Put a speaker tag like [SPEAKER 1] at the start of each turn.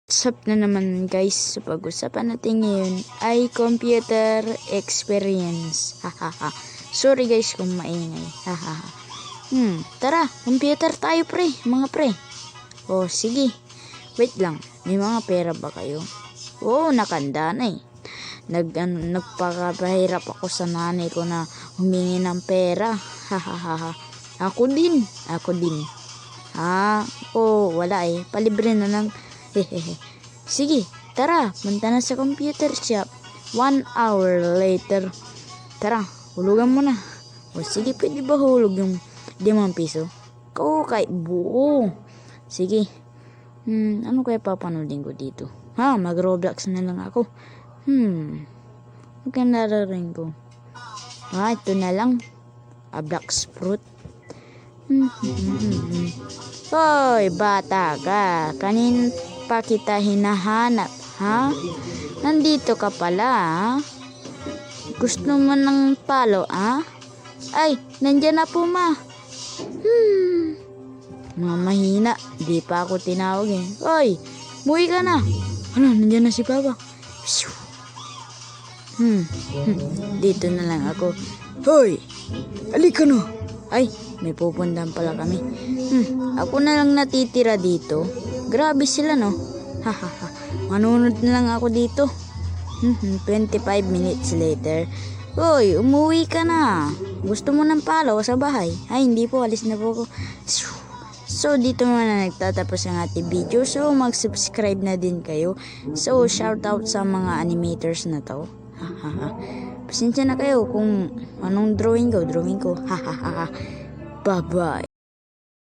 [SPEAKER 1] What's up na naman guys, so pag-usapan natin ngayon ay computer experience. Hahaha. Sorry guys kung maingay. Hahaha. Tara, computer tayo pre, mga pre. Oh, sige. Wait lang, may mga pera ba kayo? Oh, nakanda na eh. Nagpakapahirap ako sa nanay ko na humingi ng pera. Hahaha. Ako din. Wala eh. Palibre na lang. Hehehe. Sige, tara, punta na sa computer shop. 1 hour later. Tara, hulugan mo na. O sige, pwede ba hulog yung 5 piso? Kahit buo. Sige. Ano kaya papanulin ko dito? Mag-Roblox na lang ako. Ano kaya nararing ko? Ito na lang. Blox fruit. Hoy, bata ka. Kanin pa kita hinahanap, ha? Nandito ka pala, ha? Gusto mo ng palo, ha? Ay, nandyan na po, ma. Mga mahina, di pa ako tinawag eh. Hoy, muwi ka na. Ano, nandyan na si Papa. Dito na lang ako. Hoy, alika na. Ay, may pupuntahan pala kami. Ako na lang natitira dito. Grabe sila, no? Hahaha. Manunod na lang ako dito. 25 minutes later. Hoy, umuwi ka na. Gusto mo ng palo sa bahay? Ay, hindi po. Alis na po ako. So, dito na nagtatapos ang ating video. So, mag-subscribe na din kayo. So, shoutout sa mga animators na to. Hahaha. Pasensya na kayo kung anong drawing ko. Hahaha. Bye-bye.